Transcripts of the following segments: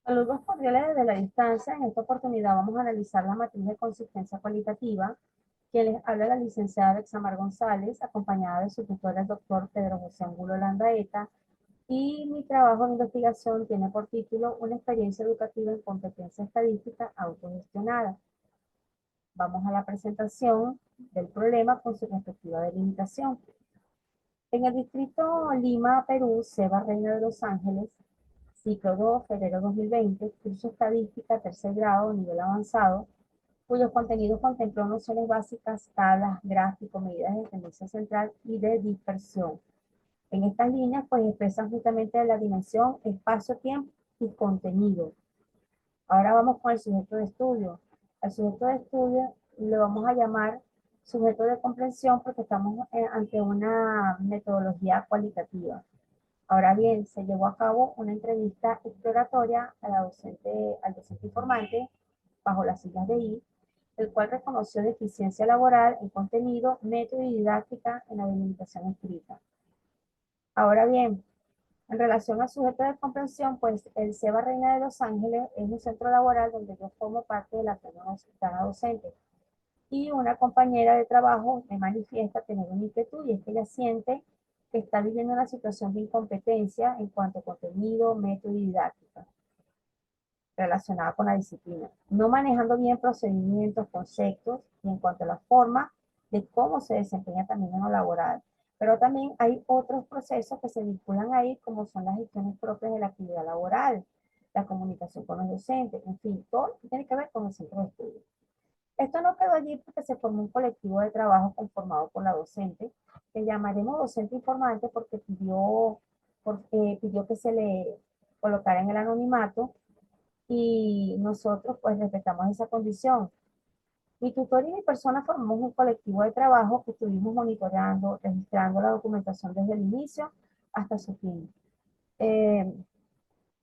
Saludos cordiales desde la distancia. En esta oportunidad vamos a analizar la matriz de consistencia cualitativa, que les habla la licenciada Bexamar González, acompañada de su tutor, el doctor Pedro José Angulo Landaeta, y mi trabajo de investigación tiene por título Una experiencia educativa en competencia estadística autogestionada. Vamos a la presentación del problema con su respectiva delimitación. En el distrito Lima, Perú, Seba Reina de Los Ángeles, ciclo 2, febrero 2020, curso estadística, tercer grado, nivel avanzado, cuyos contenidos contempló nociones básicas, tablas, gráficos, medidas de tendencia central y de dispersión. En estas líneas, pues expresan justamente la dimensión, espacio, tiempo y contenido. Ahora vamos con el sujeto de estudio. Al sujeto de estudio le vamos a llamar sujeto de comprensión porque estamos ante una metodología cualitativa. Ahora bien, se llevó a cabo una entrevista exploratoria a al docente informante bajo las siglas de I, el cual reconoció deficiencia laboral en contenido, método y didáctica en la delimitación escrita. Ahora bien, en relación al sujeto de comprensión, pues el SEBA Reina de Los Ángeles es un centro laboral donde yo formo parte de la plana docente. Y una compañera de trabajo me manifiesta tener una inquietud y es que ella siente que está viviendo una situación de incompetencia en cuanto a contenido, método y didáctica relacionada con la disciplina, no manejando bien procedimientos, conceptos y en cuanto a la forma de cómo se desempeña también en lo laboral. Pero también hay otros procesos que se vinculan ahí, como son las gestiones propias de la actividad laboral, la comunicación con los docentes, en fin, todo lo que tiene que ver con el centro de estudio. Esto no quedó allí porque se formó un colectivo de trabajo conformado por la docente, que llamaremos docente informante porque pidió que se le colocara en el anonimato y nosotros pues respetamos esa condición. Mi tutor y mi persona formamos un colectivo de trabajo que estuvimos monitoreando, registrando la documentación desde el inicio hasta su fin. Eh,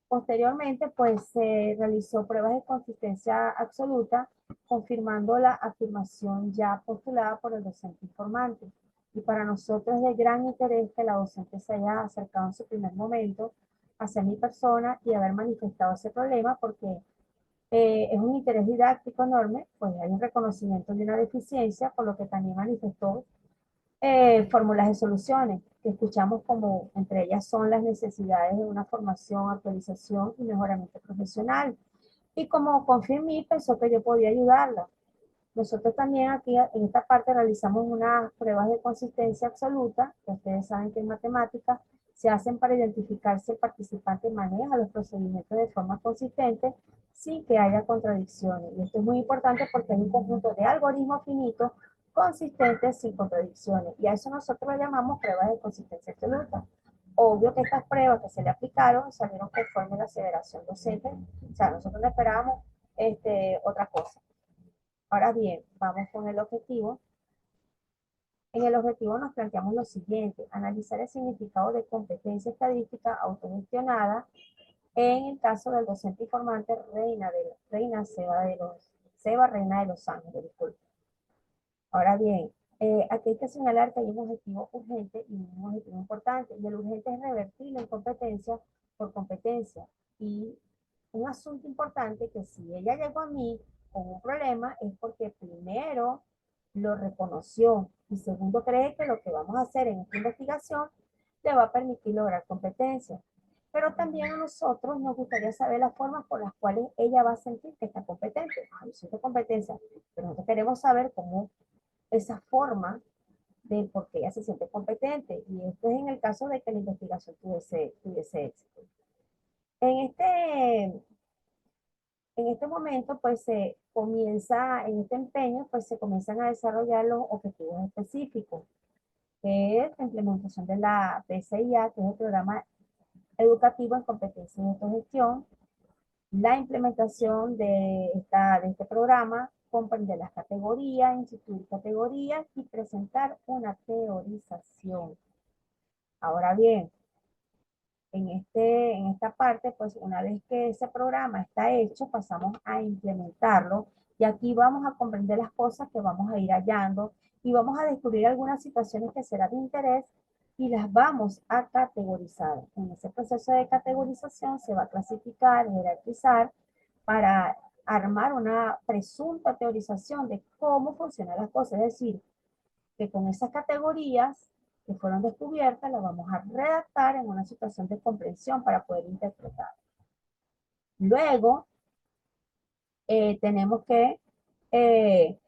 Posteriormente, pues se realizó pruebas de consistencia absoluta, confirmando la afirmación ya postulada por el docente informante. Y para nosotros es de gran interés que la docente se haya acercado en su primer momento hacia mi persona y haber manifestado ese problema, porque es un interés didáctico enorme, pues hay un reconocimiento de una deficiencia, por lo que también manifestó fórmulas de soluciones que escuchamos como entre ellas son las necesidades de una formación, actualización y mejoramiento profesional. Y como confió en mí, pensó que yo podía ayudarla. Nosotros también aquí en esta parte realizamos unas pruebas de consistencia absoluta, que ustedes saben que en matemática se hacen para identificar si el participante maneja los procedimientos de forma consistente sin que haya contradicciones. Y esto es muy importante porque hay un conjunto de algoritmos finitos consistentes sin contradicciones. Y a eso nosotros lo llamamos pruebas de consistencia absoluta. Obvio que estas pruebas que se le aplicaron salieron conforme a la aseveración docente. O sea, nosotros no esperábamos otra cosa. Ahora bien, vamos con el objetivo. En el objetivo nos planteamos lo siguiente: analizar el significado de competencia estadística autogestionada en el caso del docente informante Seba Reina de Los Ángeles. Disculpe. Ahora bien, aquí hay que señalar que hay un objetivo urgente y un objetivo importante. Y el urgente es revertir la incompetencia por competencia. Y un asunto importante que si ella llegó a mí con un problema es porque primero lo reconoció y segundo cree que lo que vamos a hacer en esta investigación le va a permitir lograr competencia. Pero también a nosotros nos gustaría saber las formas por las cuales ella va a sentir que está competente. Yo siento competencia, pero nosotros queremos saber cómo esa forma de por qué ella se siente competente. Y esto es en el caso de que la investigación tuviese éxito. En en este momento, pues se comienza, en este empeño, pues se comienzan a desarrollar los objetivos específicos, que es la implementación de la PCIA, que es el Programa Educativo en Competencia y Autogestión. La implementación de este programa comprende las categorías, instituir categorías y presentar una teorización. Ahora bien, en esta parte, pues una vez que ese programa está hecho, pasamos a implementarlo y aquí vamos a comprender las cosas que vamos a ir hallando y vamos a descubrir algunas situaciones que serán de interés y las vamos a categorizar. En ese proceso de categorización se va a clasificar, jerarquizar para armar una presunta teorización de cómo funcionan las cosas. Es decir, que con esas categorías que fueron descubiertas las vamos a redactar en una situación de comprensión para poder interpretar. Luego, tenemos que,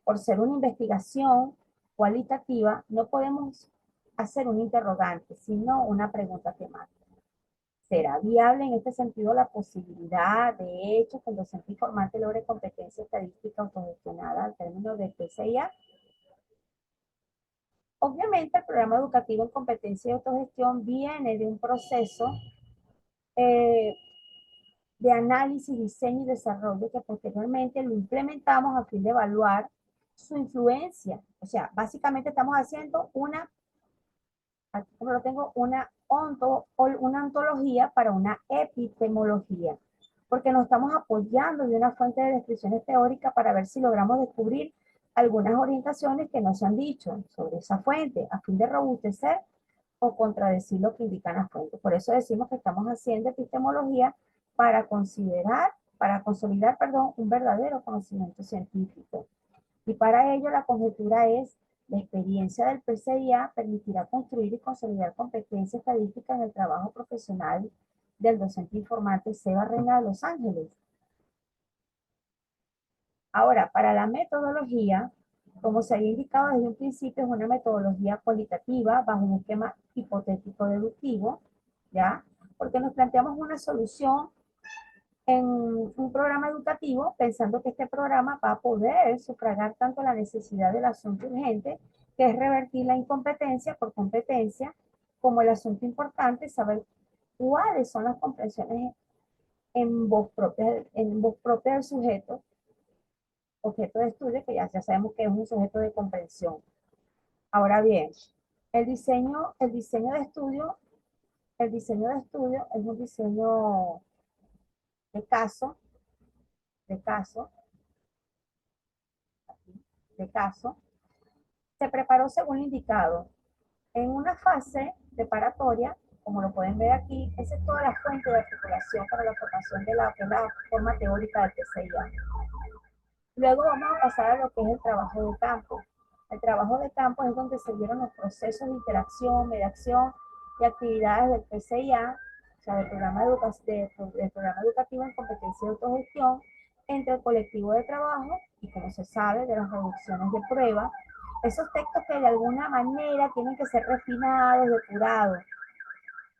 por ser una investigación cualitativa, no podemos hacer un interrogante, sino una pregunta temática. ¿Será viable en este sentido la posibilidad, de hecho, que el docente informante logre competencia estadística autogestionada al término de PCIA? Obviamente, el programa educativo en competencia y autogestión viene de un proceso eh, de análisis, diseño y desarrollo que posteriormente lo implementamos a fin de evaluar su influencia. O sea, básicamente estamos haciendo una, aquí como lo tengo, una ontología para una epistemología, porque nos estamos apoyando de una fuente de descripciones teóricas para ver si logramos descubrir algunas orientaciones que no se han dicho sobre esa fuente, a fin de robustecer o contradecir lo que indican las fuentes. Por eso decimos que estamos haciendo epistemología para considerar, para consolidar, perdón, un verdadero conocimiento científico. Y para ello la conjetura es: la experiencia del PCIA permitirá construir y consolidar competencias estadísticas en el trabajo profesional del docente informante Seba Reina de Los Ángeles. Ahora, para la metodología, como se había indicado desde un principio, es una metodología cualitativa bajo un esquema hipotético deductivo, ¿ya? Porque nos planteamos una solución en un programa educativo pensando que este programa va a poder sufragar tanto la necesidad del asunto urgente, que es revertir la incompetencia por competencia, como el asunto importante, saber cuáles son las comprensiones en voz propia del sujeto, objeto de estudio, que ya sabemos que es un sujeto de comprensión. Ahora bien, el diseño de estudio es un diseño de caso, de caso, de caso. Se preparó según indicado. En una fase preparatoria, como lo pueden ver aquí, esa es toda la fuente de articulación para la formación de la forma teórica del PCIA. Luego vamos a pasar a lo que es el trabajo de campo. El trabajo de campo es donde se dieron los procesos de interacción, mediación y actividades del PCIA, o sea, del programa educativo en competencia y autogestión, entre el colectivo de trabajo y, como se sabe, de las reducciones de prueba. Esos textos que de alguna manera tienen que ser refinados, depurados.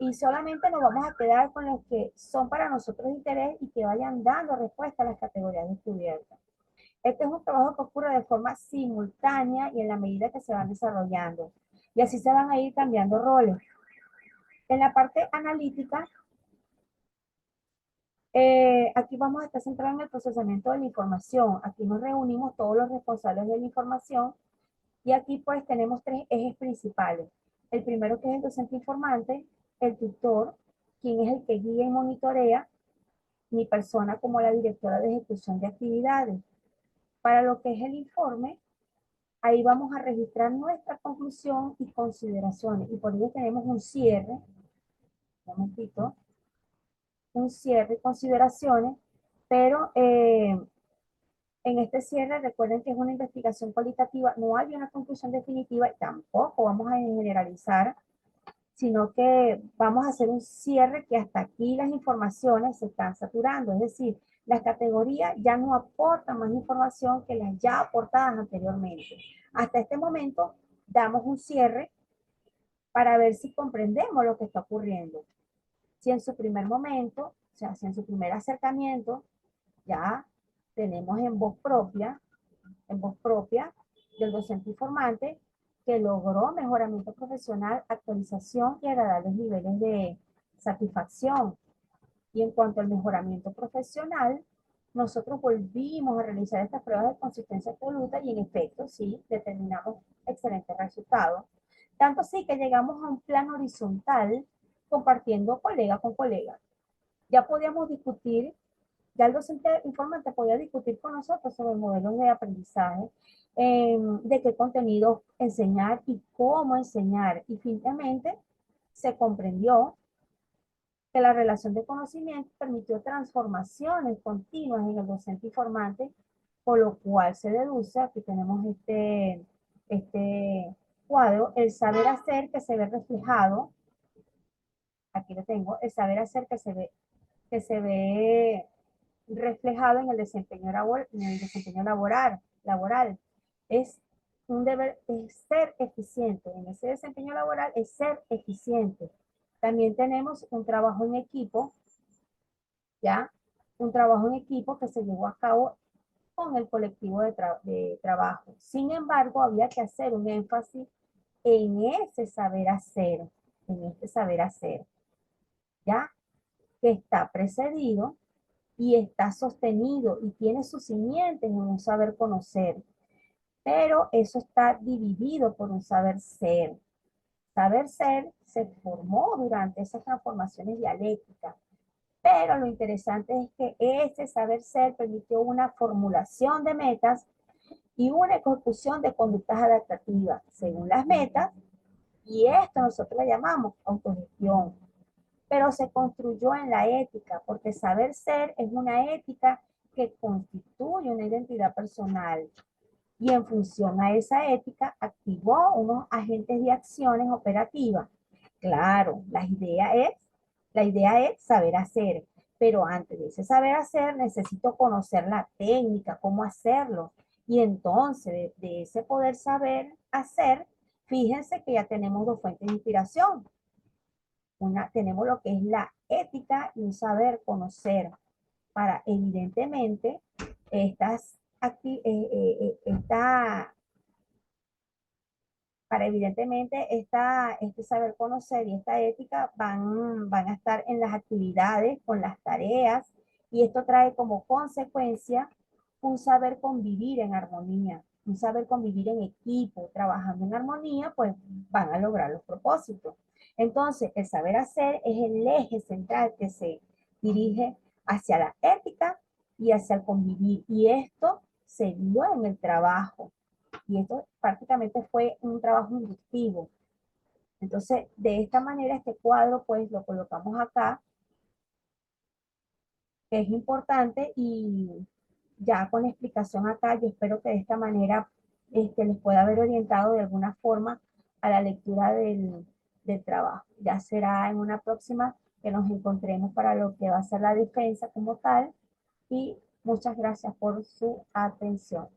Y solamente nos vamos a quedar con los que son para nosotros de interés y que vayan dando respuesta a las categorías descubiertas. Este es un trabajo que ocurre de forma simultánea y en la medida que se van desarrollando. Y así se van a ir cambiando roles. En la parte analítica, aquí vamos a estar centrados en el procesamiento de la información. Aquí nos reunimos todos los responsables de la información y aquí pues tenemos tres ejes principales. El primero, que es el docente informante, el tutor, quien es el que guía y monitorea, mi persona como la directora de ejecución de actividades. Para lo que es el informe, ahí vamos a registrar nuestra conclusión y consideraciones. Y por ello tenemos un cierre, un momentito, un cierre y consideraciones, pero en este cierre recuerden que es una investigación cualitativa, no hay una conclusión definitiva y tampoco vamos a generalizar, sino que vamos a hacer un cierre que hasta aquí las informaciones se están saturando, es decir, las categorías ya no aportan más información que las ya aportadas anteriormente. Hasta este momento damos un cierre para ver si comprendemos lo que está ocurriendo. Si en su primer momento, o sea, si en su primer acercamiento, ya tenemos en voz propia del docente informante, que logró mejoramiento profesional, actualización y agradables niveles de satisfacción. Y en cuanto al mejoramiento profesional, nosotros volvimos a realizar estas pruebas de consistencia absoluta y en efecto, sí, determinamos excelentes resultados. Tanto sí que llegamos a un plano horizontal compartiendo colega con colega. Ya podíamos discutir, ya el docente informante podía discutir con nosotros sobre modelos de aprendizaje, de qué contenido enseñar y cómo enseñar. Y finalmente se comprendió que la relación de conocimiento permitió transformaciones continuas en el docente informante, por lo cual se deduce, aquí tenemos este cuadro, el saber hacer que se ve reflejado, aquí lo tengo, el saber hacer que se ve reflejado en el desempeño laboral. Es un deber, es ser eficiente. En ese desempeño laboral es ser eficiente. También tenemos un trabajo en equipo, ¿ya? Un trabajo en equipo que se llevó a cabo con el colectivo de trabajo. Sin embargo, había que hacer un énfasis en ese saber hacer, en este saber hacer, ¿ya? Que está precedido y está sostenido y tiene sus simientes en un saber conocer, pero eso está dividido por un saber ser. Saber ser se formó durante esas transformaciones dialécticas, pero lo interesante es que ese saber ser permitió una formulación de metas y una ejecución de conductas adaptativas según las metas, y esto nosotros le llamamos autogestión, pero se construyó en la ética, porque saber ser es una ética que constituye una identidad personal y en función a esa ética activó unos agentes de acciones operativas. Claro, la idea es saber hacer, pero antes de ese saber hacer necesito conocer la técnica, cómo hacerlo. Y entonces de ese poder saber hacer, fíjense que ya tenemos dos fuentes de inspiración. Tenemos lo que es la ética y un saber conocer para evidentemente estas esta, para evidentemente este saber conocer y esta ética van a estar en las actividades, con las tareas, y esto trae como consecuencia un saber convivir en armonía, un saber convivir en equipo, trabajando en armonía, pues van a lograr los propósitos. Entonces, el saber hacer es el eje central que se dirige hacia la ética y hacia el convivir, y esto se dio en el trabajo y esto prácticamente fue un trabajo inductivo. Entonces, de esta manera, este cuadro, pues lo colocamos acá, que es importante y ya con la explicación acá, yo espero que de esta manera les pueda haber orientado de alguna forma a la lectura del trabajo. Ya será en una próxima que nos encontremos para lo que va a ser la defensa como tal y muchas gracias por su atención.